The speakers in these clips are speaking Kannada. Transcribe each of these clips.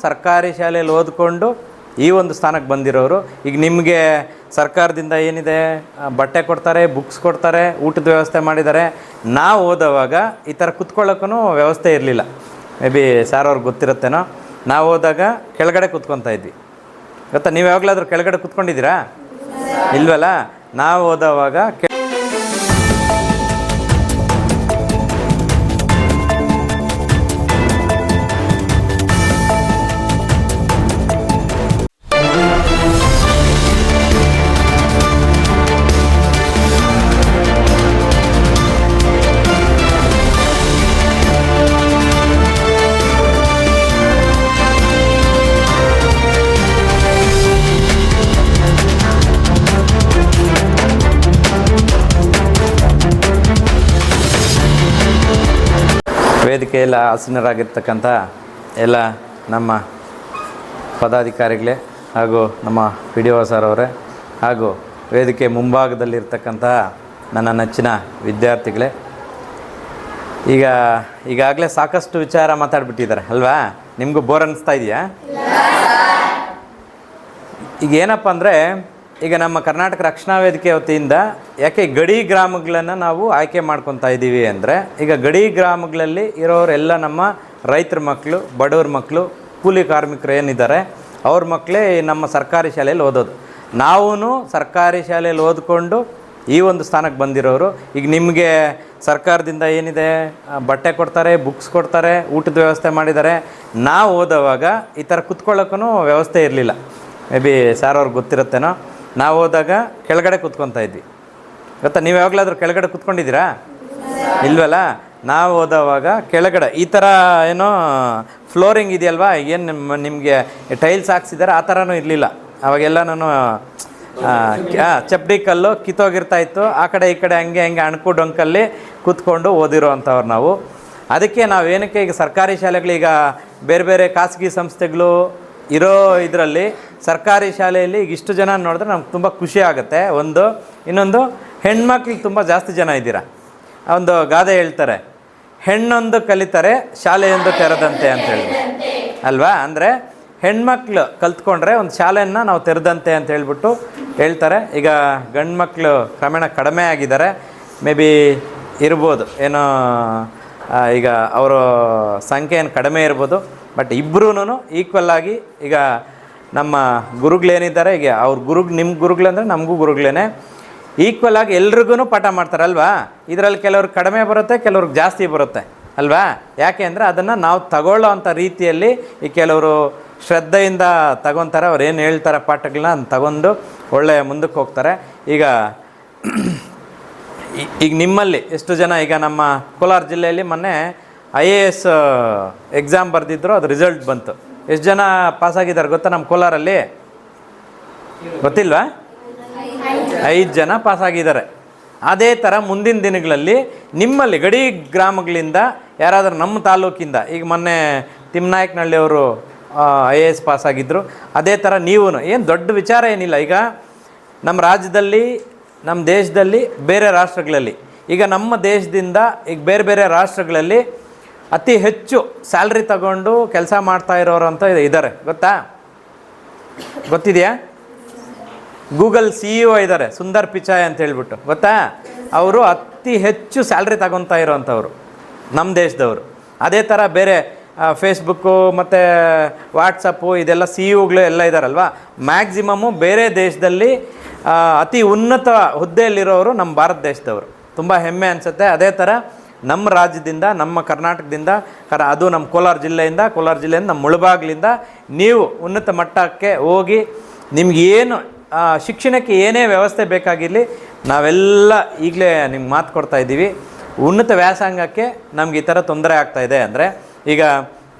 ಸರ್ಕಾರಿ ಶಾಲೆಯಲ್ಲಿ ಓದ್ಕೊಂಡು ಈ ಒಂದು ಸ್ಥಾನಕ್ಕೆ ಬಂದಿರೋರು. ಈಗ ನಿಮಗೆ ಸರ್ಕಾರದಿಂದ ಏನಿದೆ, ಬಟ್ಟೆ ಕೊಡ್ತಾರೆ, ಬುಕ್ಸ್ ಕೊಡ್ತಾರೆ, ಊಟದ ವ್ಯವಸ್ಥೆ ಮಾಡಿದ್ದಾರೆ. ನಾವು ಓದೋವಾಗ ಈ ಥರ ಕುತ್ಕೊಳ್ಳೋಕ್ಕೂ ವ್ಯವಸ್ಥೆ ಇರಲಿಲ್ಲ. ಮೇ ಬಿ ಸಾರ್ ಅವ್ರಿಗೆ ಗೊತ್ತಿರುತ್ತೇನೋ. ನಾವು ಹೋದಾಗ ಕೆಳಗಡೆ ಕುತ್ಕೊತಾ ಇದ್ವಿ. ಗೊತ್ತಾ? ನೀವು ಯಾವಾಗಲಾದ್ರೂ ಕೆಳಗಡೆ ಕುತ್ಕೊಂಡಿದ್ದೀರಾ? ಇಲ್ವಲ್ಲ. ನಾವು ಓದೋವಾಗ ವೇದಿಕೆಯಲ್ಲಿ ಆಸೀನರಾಗಿರ್ತಕ್ಕಂಥ ಎಲ್ಲ ನಮ್ಮ ಪದಾಧಿಕಾರಿಗಳೇ ಹಾಗೂ ನಮ್ಮ ಪಿ ಡಿ ಒ ಸರ್ ಅವರೇ ಹಾಗೂ ವೇದಿಕೆ ಮುಂಭಾಗದಲ್ಲಿರ್ತಕ್ಕಂತಹ ನನ್ನ ನೆಚ್ಚಿನ ವಿದ್ಯಾರ್ಥಿಗಳೇ, ಈಗಾಗಲೇ ಸಾಕಷ್ಟು ವಿಚಾರ ಮಾತಾಡ್ಬಿಟ್ಟಿದ್ದಾರೆ ಅಲ್ವಾ? ನಿಮಗೂ ಬೋರ್ ಅನ್ನಿಸ್ತಾ ಇದೆಯಾ? ಈಗ ಏನಪ್ಪ ಅಂದರೆ, ಈಗ ನಮ್ಮ ಕರ್ನಾಟಕ ರಕ್ಷಣಾ ವೇದಿಕೆ ವತಿಯಿಂದ ಯಾಕೆ ಗಡಿ ಗ್ರಾಮಗಳನ್ನು ನಾವು ಆಯ್ಕೆ ಮಾಡ್ಕೊತಾ ಇದ್ದೀವಿ ಅಂದರೆ, ಈಗ ಗಡಿ ಗ್ರಾಮಗಳಲ್ಲಿ ಇರೋರೆಲ್ಲ ನಮ್ಮ ರೈತರ ಮಕ್ಕಳು, ಬಡವ್ರ ಮಕ್ಕಳು, ಕೂಲಿ ಕಾರ್ಮಿಕರು ಏನಿದ್ದಾರೆ ಅವ್ರ ಮಕ್ಕಳೇ ನಮ್ಮ ಸರ್ಕಾರಿ ಶಾಲೆಯಲ್ಲಿ ಓದೋದು. ನಾವೂ ಸರ್ಕಾರಿ ಶಾಲೆಯಲ್ಲಿ ಓದ್ಕೊಂಡು ಈ ಒಂದು ಸ್ಥಾನಕ್ಕೆ ಬಂದಿರೋರು. ಈಗ ನಿಮಗೆ ಸರ್ಕಾರದಿಂದ ಏನಿದೆ, ಬಟ್ಟೆ ಕೊಡ್ತಾರೆ, ಬುಕ್ಸ್ ಕೊಡ್ತಾರೆ, ಊಟದ ವ್ಯವಸ್ಥೆ ಮಾಡಿದ್ದಾರೆ. ನಾವು ಓದೋವಾಗ ಈ ಥರ ಕುತ್ಕೊಳ್ಳೋಕ್ಕೂ ವ್ಯವಸ್ಥೆ ಇರಲಿಲ್ಲ. ಮೇ ಬಿ ಸಾರ್ ಅವ್ರಿಗೆ ಗೊತ್ತಿರುತ್ತೇನೋ. ನಾವು ಹೋದಾಗ ಕೆಳಗಡೆ ಕುತ್ಕೊತಾ ಇದ್ವಿ. ಗೊತ್ತಾ? ನೀವು ಯಾವಾಗಲಾದ್ರೂ ಕೆಳಗಡೆ ಕುತ್ಕೊಂಡಿದ್ದೀರಾ? ಇಲ್ವಲ್ಲ. ನಾವು ಓದೋವಾಗ ಕೆಳಗಡೆ ಈ ಥರ ಏನೋ ಫ್ಲೋರಿಂಗ್ ಇದೆಯಲ್ವಾ, ಏನು ನಿಮಗೆ ಟೈಲ್ಸ್ ಹಾಕ್ಸಿದ್ದಾರೆ ಆ ಥರನೂ ಇರಲಿಲ್ಲ. ಅವಾಗೆಲ್ಲ ನಾನು ಚಪ್ಪಡಿ ಕಲ್ಲು ಕಿತ್ತೋಗಿರ್ತಾಯಿತ್ತು. ಆ ಕಡೆ ಈ ಕಡೆ ಹಂಗೆ ಅಣಕು ಡೊಂಕಲ್ಲಿ ಕೂತ್ಕೊಂಡು ಓದಿರೋ ಅಂಥವ್ರು ನಾವು. ಅದಕ್ಕೆ ನಾವೇನಕ್ಕೆ ಈಗ ಸರ್ಕಾರಿ ಶಾಲೆಗಳೀಗ ಬೇರೆ ಬೇರೆ ಖಾಸಗಿ ಸಂಸ್ಥೆಗಳು ಇರೋ ಇದರಲ್ಲಿ ಸರ್ಕಾರಿ ಶಾಲೆಯಲ್ಲಿ ಈಗ ಇಷ್ಟು ಜನ ನೋಡಿದ್ರೆ ನಮ್ಗೆ ತುಂಬ ಖುಷಿ ಆಗುತ್ತೆ. ಇನ್ನೊಂದು ಹೆಣ್ಮಕ್ಳಿಗೆ ತುಂಬ ಜಾಸ್ತಿ ಜನ ಇದ್ದೀರಾ. ಒಂದು ಗಾದೆ ಹೇಳ್ತಾರೆ, ಹೆಣ್ಣೊಂದು ಕಲಿತಾರೆ ಶಾಲೆಯೊಂದು ತೆರೆದಂತೆ ಅಂತ ಹೇಳಿದ್ರು ಅಲ್ವಾ? ಅಂದರೆ ಹೆಣ್ಮಕ್ಳು ಕಲ್ತ್ಕೊಂಡ್ರೆ ಒಂದು ಶಾಲೆಯನ್ನು ನಾವು ತೆರೆದಂತೆ ಅಂತ ಹೇಳ್ಬಿಟ್ಟು ಹೇಳ್ತಾರೆ. ಈಗ ಗಂಡು ಮಕ್ಕಳು ಕ್ರಮೇಣ ಕಡಿಮೆ ಆಗಿದ್ದಾರೆ. ಮೇ ಬಿ ಇರ್ಬೋದು, ಏನೋ ಈಗ ಅವರ ಸಂಖ್ಯೆ ಏನು ಕಡಿಮೆ ಇರ್ಬೋದು. ಬಟ್ ಇಬ್ಬರೂ ಈಕ್ವಲ್ ಆಗಿ ಈಗ ನಮ್ಮ ಗುರುಗಳೇನಿದ್ದಾರೆ, ಈಗ ಅವ್ರ ನಿಮ್ಮ ಗುರುಗಳಂದರೆ ನಮಗೂ ಗುರುಗಳೇನೆ, ಈಕ್ವಲ್ ಆಗಿ ಎಲ್ರಿಗೂ ಪಾಠ ಮಾಡ್ತಾರಲ್ವಾ? ಇದರಲ್ಲಿ ಕೆಲವ್ರಿಗೆ ಕಡಿಮೆ ಬರುತ್ತೆ, ಕೆಲವ್ರಿಗೆ ಜಾಸ್ತಿ ಬರುತ್ತೆ ಅಲ್ವಾ? ಯಾಕೆ ಅಂದರೆ ಅದನ್ನು ನಾವು ತಗೊಳ್ಳೋ ಅಂಥ ರೀತಿಯಲ್ಲಿ ಈ ಕೆಲವರು ಶ್ರದ್ಧೆಯಿಂದ ತಗೊತಾರೆ. ಅವ್ರು ಏನು ಹೇಳ್ತಾರೆ ಪಾಠಗಳನ್ನ ಅದನ್ನ ತಗೊಂಡು ಒಳ್ಳೆಯ ಮುಂದಕ್ಕೆ ಹೋಗ್ತಾರೆ. ಈಗ ನಿಮ್ಮಲ್ಲಿ ಎಷ್ಟು ಜನ, ಈಗ ನಮ್ಮ ಕೋಲಾರ ಜಿಲ್ಲೆಯಲ್ಲಿ ಮೊನ್ನೆ IAS ಎಕ್ಸಾಮ್ ಬರೆದಿದ್ರು, ಅದು ರಿಸಲ್ಟ್ ಬಂತು. ಎಷ್ಟು ಜನ ಪಾಸಾಗಿದ್ದಾರೆ ಗೊತ್ತಾ ನಮ್ಮ ಕೋಲಾರಲ್ಲಿ? ಗೊತ್ತಿಲ್ವಾ? 5 ಜನ ಪಾಸಾಗಿದ್ದಾರೆ. ಅದೇ ಥರ ಮುಂದಿನ ದಿನಗಳಲ್ಲಿ ನಿಮ್ಮಲ್ಲಿ ಗಡಿ ಗ್ರಾಮಗಳಿಂದ ಯಾರಾದರೂ ನಮ್ಮ ತಾಲೂಕಿಂದ, ಈಗ ಮೊನ್ನೆ ತಿಮ್ಮನಾಯಕನಹಳ್ಳಿಯವರು IAS ಪಾಸಾಗಿದ್ದರು. ಅದೇ ಥರ ನೀವು, ಏನು ದೊಡ್ಡ ವಿಚಾರ ಏನಿಲ್ಲ. ಈಗ ನಮ್ಮ ರಾಜ್ಯದಲ್ಲಿ, ನಮ್ಮ ದೇಶದಲ್ಲಿ, ಬೇರೆ ರಾಷ್ಟ್ರಗಳಲ್ಲಿ, ಈಗ ನಮ್ಮ ದೇಶದಿಂದ ಈಗ ಬೇರೆ ಬೇರೆ ರಾಷ್ಟ್ರಗಳಲ್ಲಿ ಅತಿ ಹೆಚ್ಚು ಸ್ಯಾಲ್ರಿ ತಗೊಂಡು ಕೆಲಸ ಮಾಡ್ತಾ ಇರೋರು ಅಂತ ಇದ್ದಾರೆ. ಗೊತ್ತಿದೆಯಾ? ಗೂಗಲ್ CEO ಇದ್ದಾರೆ, ಸುಂದರ್ ಪಿಚಾಯ್ ಅಂತ ಹೇಳ್ಬಿಟ್ಟು. ಗೊತ್ತಾ? ಅವರು ಅತಿ ಹೆಚ್ಚು ಸ್ಯಾಲ್ರಿ ತಗೊತಾ ಇರೋವಂಥವ್ರು ನಮ್ಮ ದೇಶದವರು. ಅದೇ ಥರ ಬೇರೆ ಫೇಸ್ಬುಕ್ಕು ಮತ್ತು ವಾಟ್ಸಪ್ಪು ಇದೆಲ್ಲ CEOಗಳು ಎಲ್ಲ ಇದ್ದಾರಲ್ವ. ಮ್ಯಾಕ್ಸಿಮಮ್ಮು ಬೇರೆ ದೇಶದಲ್ಲಿ ಅತಿ ಉನ್ನತ ಹುದ್ದೆಯಲ್ಲಿರೋರು ನಮ್ಮ ಭಾರತ ದೇಶದವರು. ತುಂಬ ಹೆಮ್ಮೆ ಅನಿಸುತ್ತೆ. ಅದೇ ಥರ ನಮ್ಮ ರಾಜ್ಯದಿಂದ, ನಮ್ಮ ಕರ್ನಾಟಕದಿಂದ, ಅದು ನಮ್ಮ ಕೋಲಾರ ಜಿಲ್ಲೆಯಿಂದ ನಮ್ಮ ಮುಳಬಾಗಿಲಿಂದ ನೀವು ಉನ್ನತ ಮಟ್ಟಕ್ಕೆ ಹೋಗಿ ನಿಮಗೇನು ಶಿಕ್ಷಣಕ್ಕೆ ಏನೇ ವ್ಯವಸ್ಥೆ ಬೇಕಾಗಿರಲಿ ನಾವೆಲ್ಲ ಈಗಲೇ ನಿಮ್ಗೆ ಮಾತು ಕೊಡ್ತಾ ಇದ್ದೀವಿ. ಉನ್ನತ ವ್ಯಾಸಂಗಕ್ಕೆ ನಮ್ಗೆ ಈ ಥರ ತೊಂದರೆ ಆಗ್ತಾಯಿದೆ ಅಂದರೆ, ಈಗ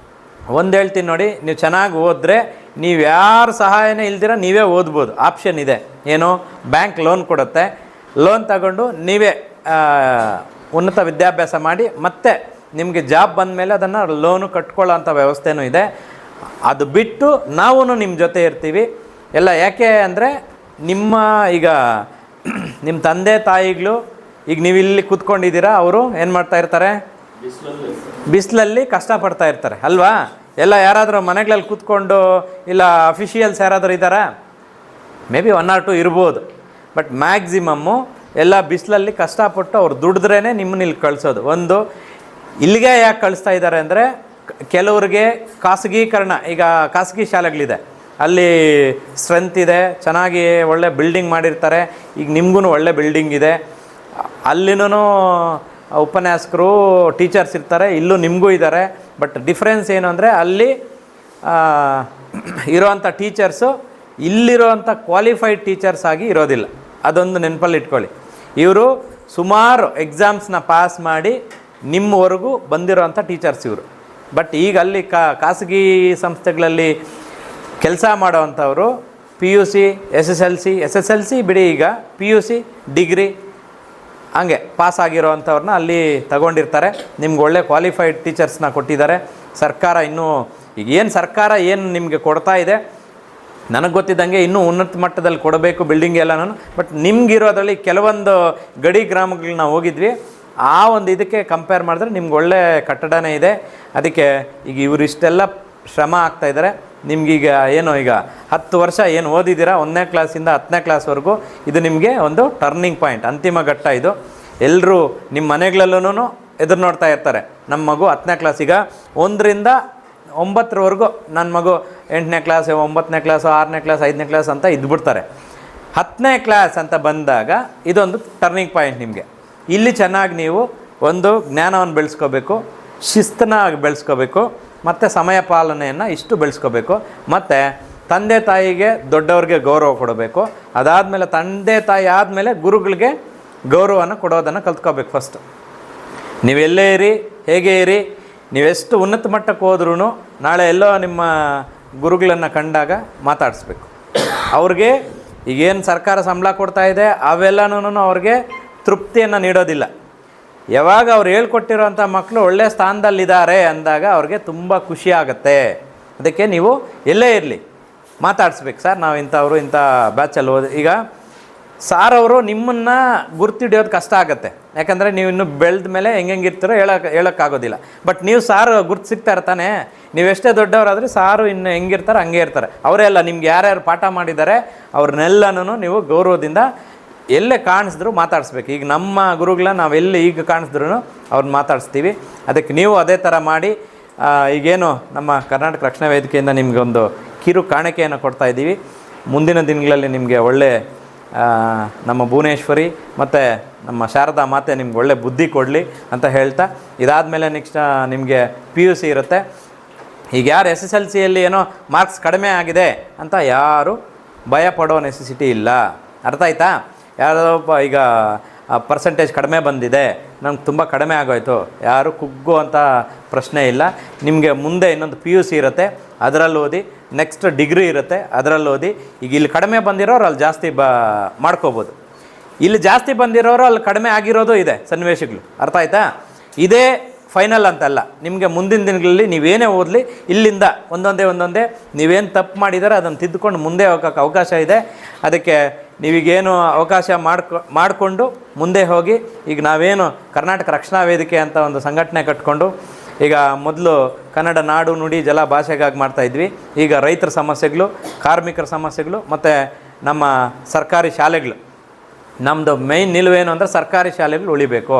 ಒಂದು ಹೇಳ್ತೀನಿ ನೋಡಿ, ನೀವು ಚೆನ್ನಾಗಿ ಓದಿದ್ರೆ ನೀವು ಯಾರ ಸಹಾಯನೇ ಇಲ್ದಿರ ನೀವೇ ಓದ್ಬೋದು. ಆಪ್ಷನ್ ಇದೆ. ಏನು? ಬ್ಯಾಂಕ್ ಲೋನ್ ಕೊಡುತ್ತೆ. ಲೋನ್ ತಗೊಂಡು ನೀವೇ ಉನ್ನತ ವಿದ್ಯಾಭ್ಯಾಸ ಮಾಡಿ ಮತ್ತೆ ನಿಮಗೆ ಜಾಬ್ ಬಂದ ಮೇಲೆ ಅದನ್ನು ಲೋನು ಕಟ್ಕೊಳ್ಳೋ ಅಂಥ ವ್ಯವಸ್ಥೆನೂ ಇದೆ. ಅದು ಬಿಟ್ಟು ನಾವು ನಿಮ್ಮ ಜೊತೆ ಇರ್ತೀವಿ ಎಲ್ಲ. ಯಾಕೆ ಅಂದರೆ ಈಗ ನಿಮ್ಮ ತಂದೆ ತಾಯಿಗಳು ಈಗ ನೀವು ಇಲ್ಲಿ ಕೂತ್ಕೊಂಡಿದ್ದೀರಾ, ಅವರು ಏನು ಮಾಡ್ತಾ ಇರ್ತಾರೆ? ಬಿಸಿಲಲ್ಲಿ ಕಷ್ಟಪಡ್ತಾ ಇರ್ತಾರೆ ಅಲ್ವಾ? ಎಲ್ಲ ಯಾರಾದರೂ ಮನೆಗಳಲ್ಲಿ ಕೂತ್ಕೊಂಡು ಇಲ್ಲ ಅಫಿಷಿಯಲ್ಸ್ ಯಾರಾದರೂ ಇದ್ದಾರಾ? ಮೇ ಬಿ 1 or 2 ಇರ್ಬೋದು. ಬಟ್ ಮ್ಯಾಕ್ಸಿಮಮ್ಮು ಎಲ್ಲ ಬಿಸಿಲಲ್ಲಿ ಕಷ್ಟಪಟ್ಟು ಅವ್ರು ದುಡಿದ್ರೇ ನಿಮ್ಮನ್ನ ಇಲ್ಲಿ ಕಳಿಸೋದು. ಒಂದು ಇಲ್ಲಿಗೆ ಯಾಕೆ ಕಳಿಸ್ತಾ ಇದ್ದಾರೆ ಅಂದರೆ, ಕೆಲವ್ರಿಗೆ ಖಾಸಗೀಕರಣ, ಈಗ ಖಾಸಗಿ ಶಾಲೆಗಳಿದೆ, ಅಲ್ಲಿ ಸ್ಟ್ರೆಂತ್ ಇದೆ, ಚೆನ್ನಾಗಿ ಒಳ್ಳೆ ಬಿಲ್ಡಿಂಗ್ ಮಾಡಿರ್ತಾರೆ. ಈಗ ನಿಮಗೂ ಒಳ್ಳೆ ಬಿಲ್ಡಿಂಗ್ ಇದೆ, ಅಲ್ಲಿನೂ ಉಪನ್ಯಾಸಕರು ಟೀಚರ್ಸ್ ಇರ್ತಾರೆ, ಇಲ್ಲೂ ನಿಮಗೂ ಇದ್ದಾರೆ. ಬಟ್ ಡಿಫ್ರೆನ್ಸ್ ಏನು ಅಂದರೆ, ಅಲ್ಲಿ ಇರೋವಂಥ ಟೀಚರ್ಸು ಇಲ್ಲಿರೋವಂಥ ಕ್ವಾಲಿಫೈಡ್ ಟೀಚರ್ಸ್ ಆಗಿ ಇರೋದಿಲ್ಲ. ಅದೊಂದು ನೆನಪಲ್ಲಿ ಇಟ್ಕೊಳ್ಳಿ. ಇವರು ಸುಮಾರು ಎಕ್ಸಾಮ್ಸ್ನ ಪಾಸ್ ಮಾಡಿ ನಿಮ್ಮವರೆಗೂ ಬಂದಿರೋವಂಥ ಟೀಚರ್ಸ್ ಇವರು. ಬಟ್ ಈಗ ಅಲ್ಲಿ ಖಾಸಗಿ ಸಂಸ್ಥೆಗಳಲ್ಲಿ ಕೆಲಸ ಮಾಡೋವಂಥವರು PUC, SSLC ಬಿಡಿ, ಈಗ PUC, ಡಿಗ್ರಿ ಹಂಗೆ ಪಾಸ್ ಆಗಿರೋವಂಥವ್ರನ್ನ ಅಲ್ಲಿ ತಗೊಂಡಿರ್ತಾರೆ. ನಿಮ್ಗೆ ಒಳ್ಳೆ ಕ್ವಾಲಿಫೈಡ್ ಟೀಚರ್ಸ್ನ ಕೊಟ್ಟಿದ್ದಾರೆ ಸರ್ಕಾರ. ಇನ್ನೂ ಈಗ ಸರ್ಕಾರ ಏನು ನಿಮಗೆ ಕೊಡ್ತಾ ಇದೆ, ನನಗೆ ಗೊತ್ತಿದ್ದಂಗೆ ಇನ್ನೂ ಉನ್ನತ ಮಟ್ಟದಲ್ಲಿ ಕೊಡಬೇಕು ಬಿಲ್ಡಿಂಗ್ ಎಲ್ಲನೂ. ಬಟ್ ನಿಮ್ಗಿರೋದ್ರಲ್ಲಿ ಕೆಲವೊಂದು ಗಡಿ ಗ್ರಾಮಗಳನ್ನ ಹೋಗಿದ್ವಿ, ಆ ಒಂದು ಇದಕ್ಕೆ ಕಂಪೇರ್ ಮಾಡಿದ್ರೆ ನಿಮ್ಗೆ ಒಳ್ಳೆ ಕಟ್ಟಡನೇ ಇದೆ. ಅದಕ್ಕೆ ಈಗ ಇವರು ಇಷ್ಟೆಲ್ಲ ಶ್ರಮ ಆಗ್ತಾಯಿದ್ದಾರೆ. ನಿಮಗೀಗ ಈಗ 10 ವರ್ಷ ಏನು ಓದಿದ್ದೀರಾ, 1ನೇ ಕ್ಲಾಸಿಂದ 10ನೇ ಕ್ಲಾಸ್ವರೆಗೂ, ಇದು ನಿಮಗೆ ಒಂದು ಟರ್ನಿಂಗ್ ಪಾಯಿಂಟ್, ಅಂತಿಮ ಘಟ್ಟ ಇದು. ಎಲ್ಲರೂ ನಿಮ್ಮ ಮನೆಗಳಲ್ಲೂ ಎದುರು ನೋಡ್ತಾ ಇರ್ತಾರೆ, ನಮ್ಮ ಮಗು 10ನೇ ಕ್ಲಾಸ್, ಈಗ 1 ರಿಂದ 9ರವರೆಗೂ ನನ್ನ ಮಗು 8ನೇ ಕ್ಲಾಸ್, 9ನೇ ಕ್ಲಾಸು, 6ನೇ ಕ್ಲಾಸ್, 5ನೇ ಕ್ಲಾಸ್ ಅಂತ ಇದ್ಬಿಡ್ತಾರೆ. 10ನೇ ಕ್ಲಾಸ್ ಅಂತ ಬಂದಾಗ ಇದೊಂದು ಟರ್ನಿಂಗ್ ಪಾಯಿಂಟ್ ನಿಮಗೆ. ಇಲ್ಲಿ ಚೆನ್ನಾಗಿ ನೀವು ಒಂದು ಜ್ಞಾನವನ್ನು ಬೆಳೆಸ್ಕೋಬೇಕು, ಶಿಸ್ತನ್ನ ಬೆಳೆಸ್ಕೋಬೇಕು, ಮತ್ತು ಸಮಯ ಪಾಲನೆಯನ್ನು ಇಷ್ಟು ಬೆಳೆಸ್ಕೋಬೇಕು. ಮತ್ತು ತಂದೆ ತಾಯಿಗೆ ದೊಡ್ಡವ್ರಿಗೆ ಗೌರವ ಕೊಡಬೇಕು. ಅದಾದಮೇಲೆ ತಂದೆ ತಾಯಿ ಆದಮೇಲೆ ಗುರುಗಳಿಗೆ ಗೌರವನ ಕೊಡೋದನ್ನು ಕಲ್ತ್ಕೋಬೇಕು. ಫಸ್ಟು ನೀವೆಲ್ಲೇ ಇರಿ, ಹೇಗೆ ಇರಿ, ನೀವೆಷ್ಟು ಉನ್ನತ ಮಟ್ಟಕ್ಕೆ ಹೋದ್ರೂ ನಾಳೆ ಎಲ್ಲೋ ನಿಮ್ಮ ಗುರುಗಳನ್ನು ಕಂಡಾಗ ಮಾತಾಡಿಸ್ಬೇಕು. ಅವ್ರಿಗೆ ಈಗೇನು ಸರ್ಕಾರ ಸಂಬಳ ಕೊಡ್ತಾ ಇದೆ ಅವೆಲ್ಲನೂ ಅವ್ರಿಗೆ ತೃಪ್ತಿಯನ್ನು ನೀಡೋದಿಲ್ಲ. ಯಾವಾಗ ಅವ್ರು ಹೇಳ್ಕೊಟ್ಟಿರೋಂಥ ಮಕ್ಕಳು ಒಳ್ಳೆಯ ಸ್ಥಾನದಲ್ಲಿದ್ದಾರೆ ಅಂದಾಗ ಅವ್ರಿಗೆ ತುಂಬ ಖುಷಿ ಆಗುತ್ತೆ. ಅದಕ್ಕೆ ನೀವು ಎಲ್ಲೇ ಇರಲಿ ಮಾತಾಡಿಸ್ಬೇಕು. ಸರ್ ನಾವು ಇಂಥವ್ರು ಇಂಥ ಬ್ಯಾಚಲ್ಲಿ ಈಗ ಸಾರ್ ಅವರು ನಿಮ್ಮನ್ನು ಗುರ್ತಿಡಿಯೋದು ಕಷ್ಟ ಆಗುತ್ತೆ, ಯಾಕಂದರೆ ನೀವು ಇನ್ನೂ ಬೆಳೆದ ಮೇಲೆ ಹೆಂಗಿರ್ತೀರೋ ಹೇಳೋಕ್ಕಾಗೋದಿಲ್ಲ. ಬಟ್ ನೀವು ಸಾರು ಗುರ್ತು ಸಿಗ್ತಾರೆ ತಾನೇ. ನೀವೆಷ್ಟೇ ದೊಡ್ಡವರಾದರೆ ಸಾರು ಇನ್ನು ಹೆಂಗಿರ್ತಾರೆ ಹಂಗೆ ಇರ್ತಾರೆ. ಅವರೇ ಅಲ್ಲ, ನಿಮ್ಗೆ ಯಾರ್ಯಾರು ಪಾಠ ಮಾಡಿದ್ದಾರೆ ಅವ್ರನ್ನೆಲ್ಲನೂ ನೀವು ಗೌರವದಿಂದ ಎಲ್ಲೇ ಕಾಣಿಸಿದ್ರು ಮಾತಾಡಿಸ್ಬೇಕು. ಈಗ ನಮ್ಮ ಗುರುಗಳನ್ನ ನಾವೆಲ್ಲಿ ಈಗ ಕಾಣಿಸಿದ್ರು ಅವ್ರನ್ನ ಮಾತಾಡಿಸ್ತೀವಿ. ಅದಕ್ಕೆ ನೀವು ಅದೇ ಥರ ಮಾಡಿ. ಈಗೇನು ನಮ್ಮ ಕರ್ನಾಟಕ ರಕ್ಷಣಾ ವೇದಿಕೆಯಿಂದ ನಿಮಗೆ ಒಂದು ಕಿರು ಕಾಣಿಕೆಯನ್ನು ಕೊಡ್ತಾಯಿದ್ದೀವಿ. ಮುಂದಿನ ದಿನಗಳಲ್ಲಿ ನಿಮಗೆ ಒಳ್ಳೆ ನಮ್ಮ ಭುವನೇಶ್ವರಿ ಮತ್ತು ನಮ್ಮ ಶಾರದಾ ಮಾತೆ ನಿಮ್ಗೆ ಒಳ್ಳೆ ಬುದ್ಧಿ ಕೊಡಲಿ ಅಂತ ಹೇಳ್ತಾ, ಇದಾದಮೇಲೆ ನೆಕ್ಸ್ಟ್ ನಿಮಗೆ PUC ಇರುತ್ತೆ. ಈಗ ಯಾರು SSLCಯಲ್ಲಿ ಏನೋ ಮಾರ್ಕ್ಸ್ ಕಡಿಮೆ ಆಗಿದೆ ಅಂತ ಯಾರು ಭಯ ಪಡೋ ನೆಸೆಸಿಟಿ ಇಲ್ಲ. ಅರ್ಥ ಆಯ್ತಾ? ಯಾರೊಬ್ಬ ಈಗ ಪರ್ಸೆಂಟೇಜ್ ಕಡಿಮೆ ಬಂದಿದೆ, ನಮ್ಗೆ ತುಂಬ ಕಡಿಮೆ ಆಗೋಯ್ತು, ಯಾರು ಕುಗ್ಗುವಂಥ ಪ್ರಶ್ನೆ ಇಲ್ಲ. ನಿಮಗೆ ಮುಂದೆ ಇನ್ನೊಂದು PUC ಇರುತ್ತೆ, ಅದರಲ್ಲಿ ಓದಿ. ನೆಕ್ಸ್ಟ್ ಡಿಗ್ರಿ ಇರುತ್ತೆ, ಅದರಲ್ಲಿ ಓದಿ. ಈಗ ಇಲ್ಲಿ ಕಡಿಮೆ ಬಂದಿರೋರು ಅಲ್ಲಿ ಜಾಸ್ತಿ ಮಾಡ್ಕೋಬೋದು, ಇಲ್ಲಿ ಜಾಸ್ತಿ ಬಂದಿರೋರು ಅಲ್ಲಿ ಕಡಿಮೆ ಆಗಿರೋದು ಇದೆ ಸನ್ನಿವೇಶಗಳು. ಅರ್ಥ ಆಯ್ತಾ? ಇದೇ ಫೈನಲ್ ಅಂತಲ್ಲ. ನಿಮಗೆ ಮುಂದಿನ ದಿನಗಳಲ್ಲಿ ನೀವೇನೇ ಓದಲಿ, ಇಲ್ಲಿಂದ ಒಂದೊಂದೇ ನೀವೇನು ತಪ್ಪು ಮಾಡಿದರೆ ಅದನ್ನು ತಿದ್ದುಕೊಂಡು ಮುಂದೆ ಹೋಗೋಕ್ಕೆ ಅವಕಾಶ ಇದೆ. ಅದಕ್ಕೆ ನೀವೀಗೇನು ಅವಕಾಶ ಮಾಡಿಕೊಂಡು ಮುಂದೆ ಹೋಗಿ. ಈಗ ನಾವೇನು ಕರ್ನಾಟಕ ರಕ್ಷಣಾ ವೇದಿಕೆ ಅಂತ ಒಂದು ಸಂಘಟನೆ ಕಟ್ಕೊಂಡು ಈಗ ಮೊದಲು ಕನ್ನಡ ನಾಡು ನುಡಿ ಜಲ ಭಾಷೆಗಾಗಿ ಮಾಡ್ತಾಯಿದ್ವಿ. ಈಗ ರೈತರ ಸಮಸ್ಯೆಗಳು, ಕಾರ್ಮಿಕರ ಸಮಸ್ಯೆಗಳು ಮತ್ತು ನಮ್ಮ ಸರ್ಕಾರಿ ಶಾಲೆಗಳು. ನಮ್ಮದು ಮೇಯ್ನ್ ನಿಲುವೇನು ಅಂದರೆ ಸರ್ಕಾರಿ ಶಾಲೆಗಳು ಉಳಿಬೇಕು.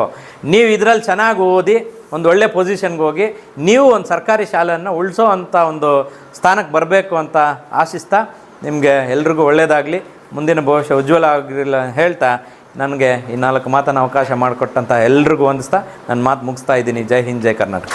ನೀವು ಇದರಲ್ಲಿ ಚೆನ್ನಾಗಿ ಓದಿ ಒಂದು ಒಳ್ಳೆ ಪೊಸಿಷನ್ಗೆ ಹೋಗಿ ನೀವು ಒಂದು ಸರ್ಕಾರಿ ಶಾಲೆಯನ್ನು ಉಳಿಸೋ ಅಂಥ ಒಂದು ಸ್ಥಾನಕ್ಕೆ ಬರಬೇಕು ಅಂತ ಆಶಿಸ್ತಾ, ನಿಮಗೆ ಎಲ್ರಿಗೂ ಒಳ್ಳೆಯದಾಗಲಿ, ಮುಂದಿನ ಭವಿಷ್ಯ ಉಜ್ವಲ ಆಗಿರಲಿಲ್ಲ ಹೇಳ್ತಾ, ನನಗೆ ಈ 4 ಮಾತನ್ನು ಅವಕಾಶ ಮಾಡಿಕೊಟ್ಟಂಥ ಎಲ್ರಿಗೂ ವಂದಿಸ್ತಾ ನನ್ನ ಮಾತು ಮುಗಿಸ್ತಾ ಇದ್ದೀನಿ. ಜೈ ಹಿಂದ್, ಜೈ ಕರ್ನಾಟಕ.